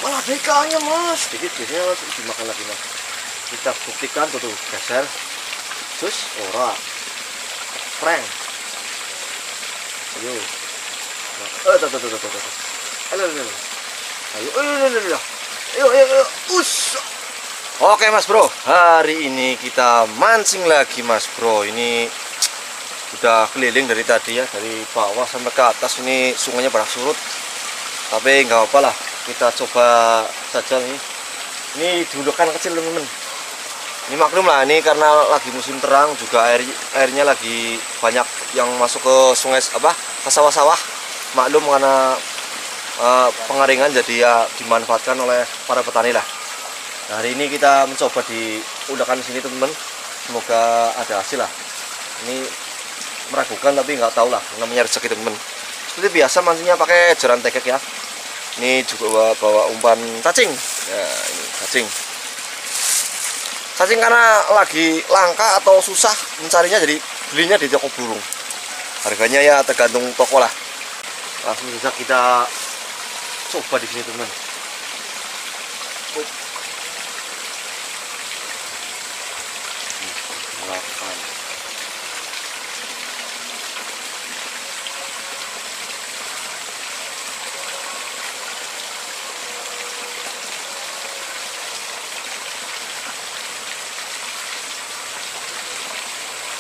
Malah ada ikannya mas. Sedikit biasanya langsung dimakan lagi mas. Kita buktikan tuh geser. Terus ora. Prank. Ayo. Tuh. Ayo. Ayo. Oke mas bro, hari ini kita mancing lagi mas bro. Ini udah keliling dari tadi ya, dari bawah sampai ke atas. Ini sungainya pada surut, tapi nggak apa-apa lah, kita coba saja nih. Ini dudukan kecil teman-teman. Ini maklum lah, ini karena lagi musim terang juga, airnya lagi banyak yang masuk ke sungai ke sawah-sawah. Maklum karena pengeringan, jadi ya dimanfaatkan oleh para petani lah. Nah, hari ini kita mencoba di udakan sini teman-teman, semoga ada hasil lah. Ini meragukan tapi nggak tahu lah, namanya rezeki teman-teman. Seperti biasa mancingnya pakai jaran tekek ya. Ini juga bawa umpan cacing. Ya, ini cacing karena lagi langka atau susah mencarinya, jadi belinya di toko burung. Harganya ya tergantung toko lah. Langsung bisa kita coba di sini teman-teman.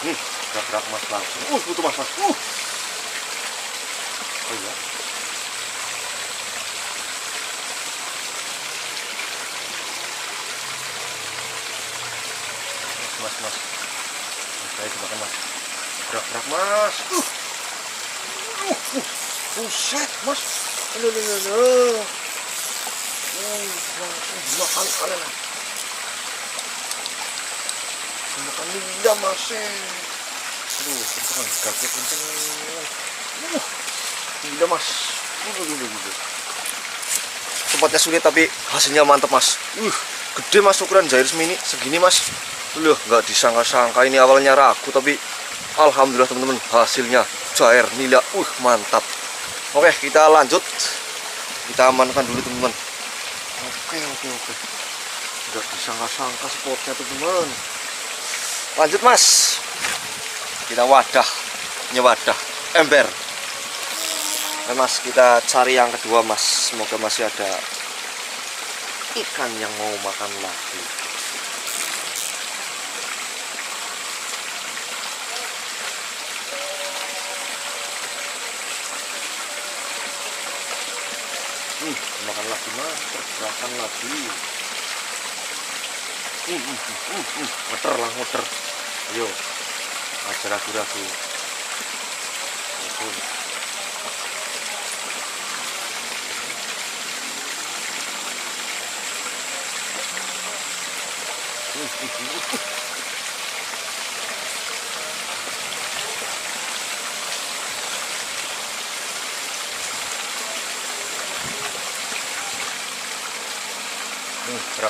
Nih, gerak mas langsung. Butuh mas. Oh iya. Mas. Saya dimakan mas. Gerak mas. Buset mas. Makan ada. Makan lidah mas. Aduh, kenceng gaknya kenceng. Lidah mas. Tempatnya sulit tapi hasilnya mantap mas. Gede mas, ukuran Jair mini segini mas. Loh, nggak disangka-sangka, ini awalnya ragu tapi alhamdulillah teman-teman, hasilnya Jair nila. Mantap. Oke, kita lanjut. Kita amankan dulu teman-teman. Oke. Nggak disangka-sangka spotnya teman-teman. Lanjut mas. Kita wadah ember. Nah, mas, kita cari yang kedua mas. Semoga masih ada ikan yang mau makan lagi. Makan lagi mas, pergerakan lagi. Muter. Ayo, aja ragu-ragu.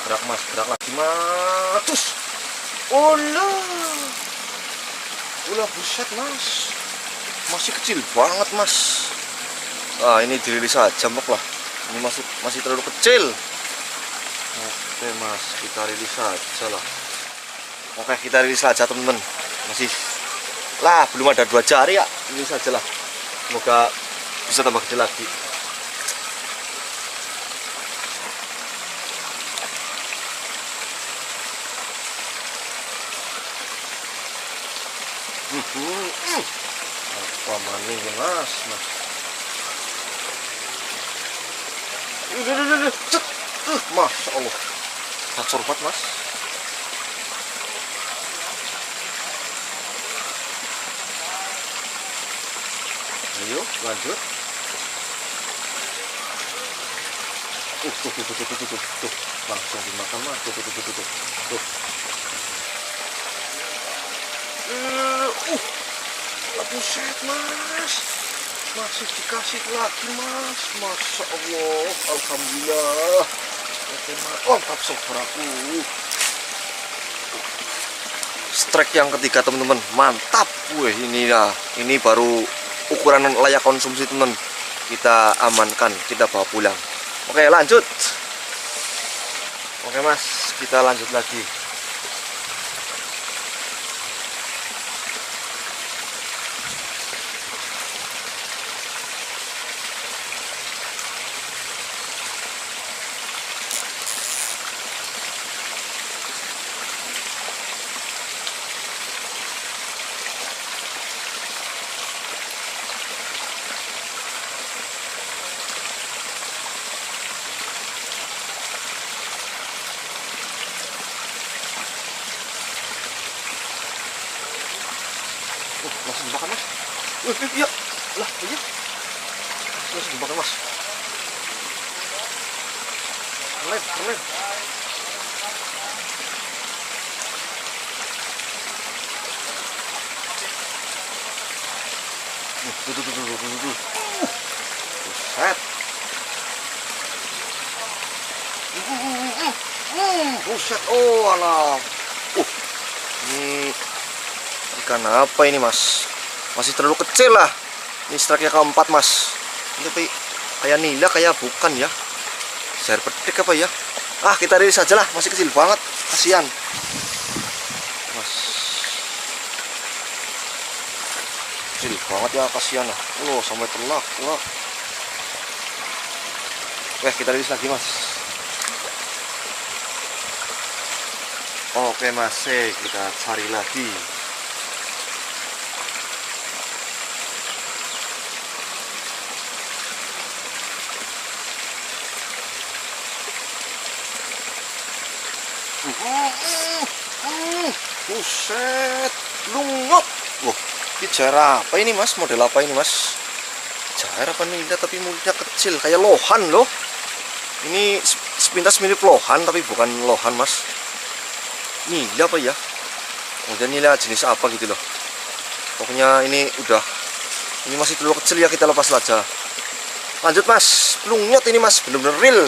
Gerak mas, gerak lagi mas. Ulah buset mas, masih kecil banget mas. Ini dirilis aja mok lah, ini masih terlalu kecil. Oke mas, kita rilis saja lah. Oke, kita rilis saja teman-teman. Masih lah, belum ada 2 jari ya, rilis saja lah. Semoga bisa tambah kecil lagi. Apa maning ya mas. Masya Allah, tak sorbat mas. Ayo lanjut. Tuh, langsung dimakan mas. Tuh. Buset mas, masih dikasih lagi mas. Masya Allah, alhamdulillah. Oke mantap saudaraku. Strike yang ketiga teman-teman, mantap. Ini baru ukuran layak konsumsi teman. kita amankan, kita bawa pulang. Oke, lanjut. Oke mas, kita lanjut lagi. Langsung dimakan mas. Iya. Lah, iya. Langsung dimakan mas. Keren, keren. Tuh. Buset. Buset. Oh, alah. Ini ikan apa ini mas? Masih terlalu kecil lah. Ini strike-nya keempat mas. Ini tapi kayak nila, kayak bukan ya. Sayur petik apa ya? Ah, kita rilis aja lah, masih kecil banget. Kasihan mas. Kecil banget ya, kasihan lah. Oh, sampai telak. Wah. Kita rilis lagi mas. Oke mas, kita cari lagi. Buset, lungot. Wah, ini jair apa ini mas? Model apa ini mas? Jair apa nila tapi mulutnya kecil, kayak lohan loh. Ini sepintas mirip lohan tapi bukan lohan mas. Nila apa ya? Kemudian nila jenis apa gitu loh. Pokoknya ini masih terlalu kecil ya, kita lepas saja. Lanjut mas, lungot ini mas, bener-bener real,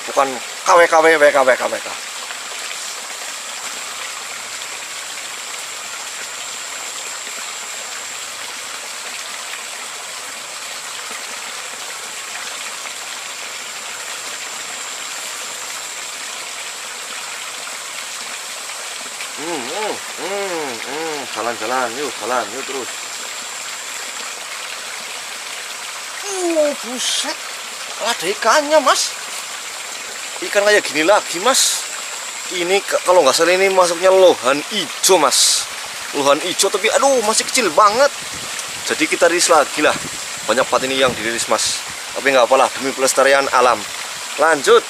bukan KW. Jalan yuk terus. Buset, ada ikannya mas. Ikan kayak gini lagi mas. Ini kalau nggak salah ini masuknya lohan ijo mas. Lohan ijo tapi aduh masih kecil banget. Jadi kita rilis lagi lah. Banyak banget ini yang dirilis mas. Tapi nggak apalah, demi pelestarian alam. Lanjut.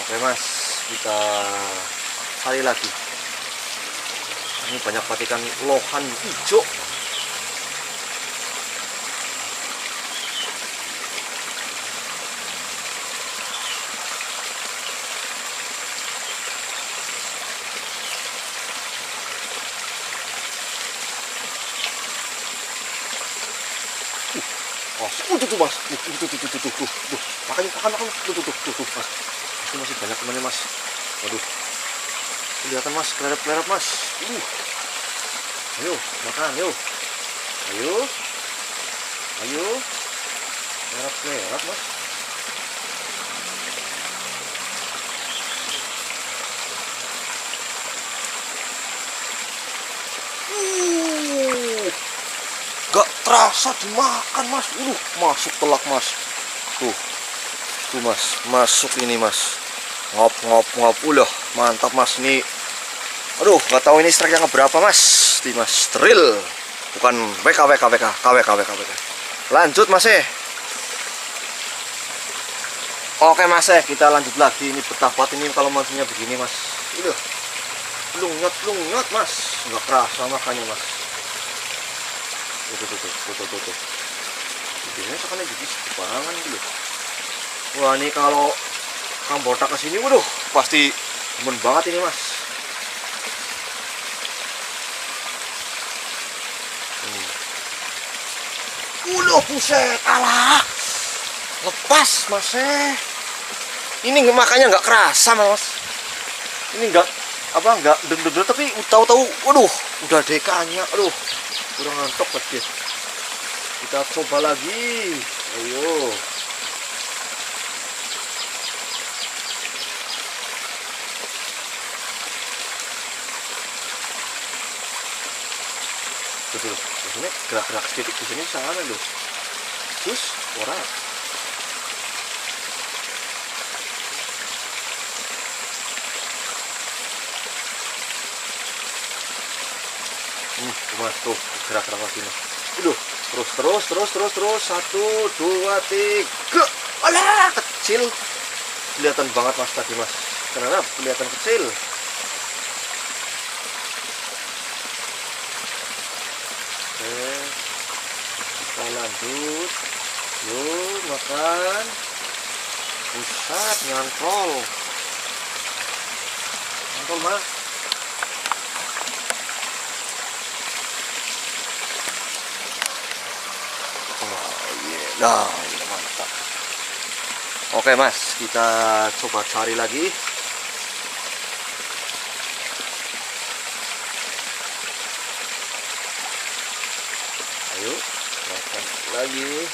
Oke mas, kita cari lagi. Ini banyak banget ikan lohan hijau. Tuh mas, makan tuh mas. Itu masih banyak temannya mas. Waduh, kelihatan mas, kelerep mas. Ayo makan, ayo, kelerep mas. Gak terasa dimakan mas. Masuk telak mas. Tuh mas, masuk ini mas. Ngop. Mantap mas ini. Aduh, nggak tahu ini strike yang berapa mas. Di mas drill, bukan KW. Lanjut mas. Oke mas, kita lanjut lagi. Ini betah banget ini kalau mancingnya begini mas. Udah lungyot mas, nggak kerasa makanya mas. Tuh. Ini sekarang jadi sepangan gitu. Wah ini kalau Kang Botak kesini, waduh pasti demen banget ini mas. Buset, alah, lepas mas. Ini makanya nggak kerasa mas. Ini nggak dender tapi tahu-tahu, waduh udah dekanya, aduh kurang ngantuk banget. Kita coba lagi. Ayo. Betul. Di sini gerak-gerak sedikit, di sini sana loh. Terus orang. Mas tuh gerak-gerak lagi mas. Terus. 1, 2, 3. Alah, kecil. Kelihatan banget mas tadi mas. Kenapa kelihatan kecil? Oke, kita lanjut. Yuk makan. Pusat nyantol. Nyantol mas. Nah, ini mantap. Oke mas, kita coba cari lagi. Ayo, makan lagi.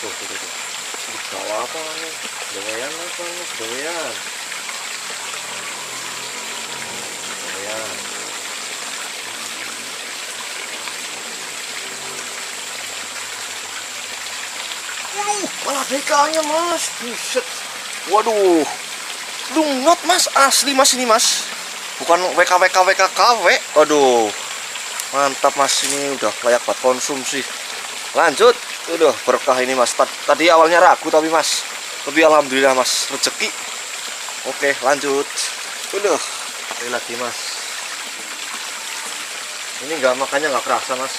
Tuh. Bawa apa nih? Doyan apa nih? Doyan. Malah bekanya mas, buset. Waduh, lungot mas, asli mas ini mas. Bukan WKW. Waduh, mantap mas, ini udah layak buat konsumsi. Lanjut, udah berkah ini mas. Tadi awalnya ragu tapi mas, tapi alhamdulillah mas, rezeki. Oke, lanjut. Udah, ini lagi mas. Ini makannya nggak kerasa mas.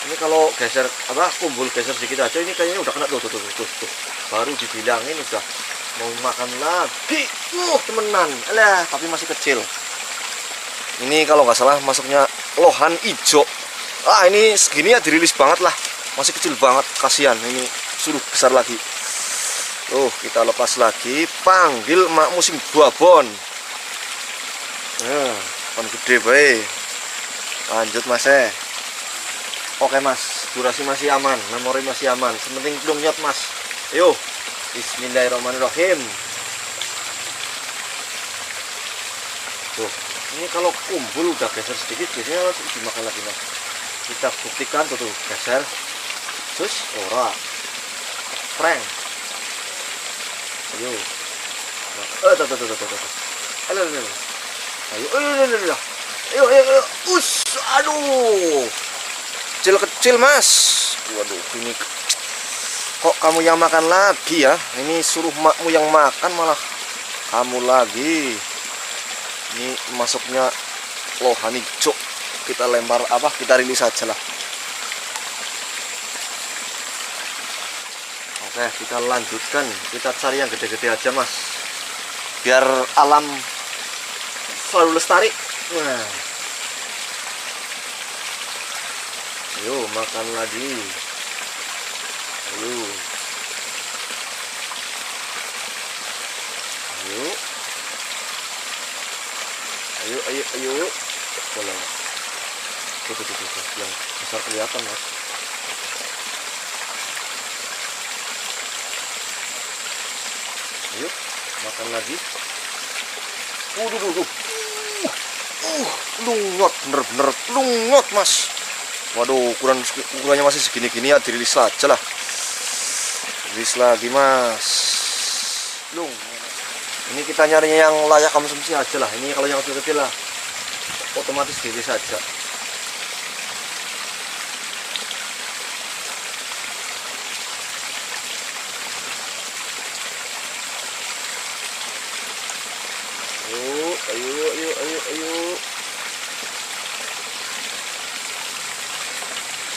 Ini kalau geser kumpul geser sedikit aja, ini kayaknya udah kena tuh. Baru dibilangin udah mau makan lagi. Temenan. Alah, tapi masih kecil. Ini kalau nggak salah masuknya lohan ijo. Ini segini ya dirilis banget lah. Masih kecil banget, kasihan. Ini suruh besar lagi. Kita lepas lagi. Panggil mak musim babon. Pan gede bae. Lanjut mas. Oke mas, durasi masih aman, memori masih aman. Sementing belum nyot mas. Ayo, bismillahirrahmanirrahim. Tuh, ini kalau kumpul udah geser sedikit, biasanya langsung dimakan lagi mas. Kita buktikan tuh geser. Terus ora, prank. Ayo, ayo. Aduh. Kecil mas. Waduh, ini kok kamu yang makan lagi ya? Ini suruh makmu yang makan malah kamu lagi. Ini masuknya lohan hijau. Kita lempar kita rilis saja lah. Oke, kita lanjutkan. Kita cari yang gede-gede aja mas, biar alam selalu lestari. Nah, ayo makan lagi. Ayo. Boleh. Tuh. Yang besar kelihatan mas. Ayo makan lagi. Lungot, bener-bener lungot mas. Waduh, ukurannya masih segini-gini ya, dirilis saja lah. Rilis lagi mas. Ini kita nyarinya yang layak konsumsi aja lah. Ini kalau yang kecil-kecil lah, otomatis dirilis saja. Ayo.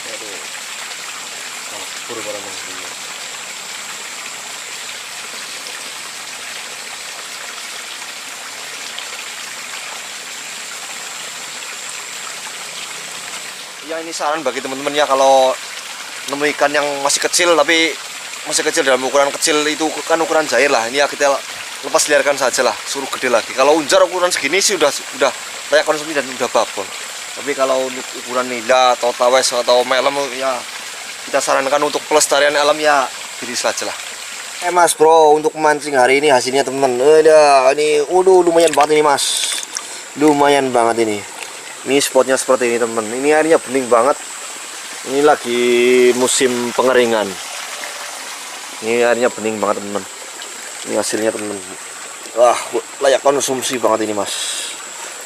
Aduh. Pura barang dulu. Ya ini saran bagi teman-teman ya, kalau nemu ikan yang masih kecil tapi masih kecil dalam ukuran kecil itu kan ukuran jair lah. Ini ya kita lepas liarkan saja lah, suruh gede lagi. Kalau unjar ukuran segini sih udah layak konsumsi dan udah babon. Tapi kalau untuk ukuran nila atau tawes atau melem ya kita sarankan untuk pelestarian alam ya diri saja lah. Mas bro, untuk mancing hari ini hasilnya teman-teman. Ini lumayan banget ini mas. Lumayan banget ini. Ini spotnya seperti ini teman. Ini airnya bening banget. Ini lagi musim pengeringan. Ini airnya bening banget teman-teman. Ini hasilnya teman-teman. Wah, layak konsumsi banget ini mas.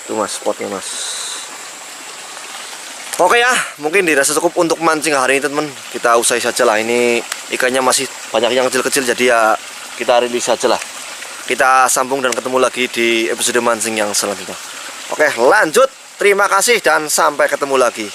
Itu mas spotnya mas. Oke ya, mungkin dirasa cukup untuk mancing hari ini teman. Kita usai saja lah. Ini ikannya masih banyak yang kecil-kecil, jadi ya kita rilis saja lah. Kita sambung dan ketemu lagi di episode mancing yang selanjutnya. Oke, lanjut. Terima kasih dan sampai ketemu lagi.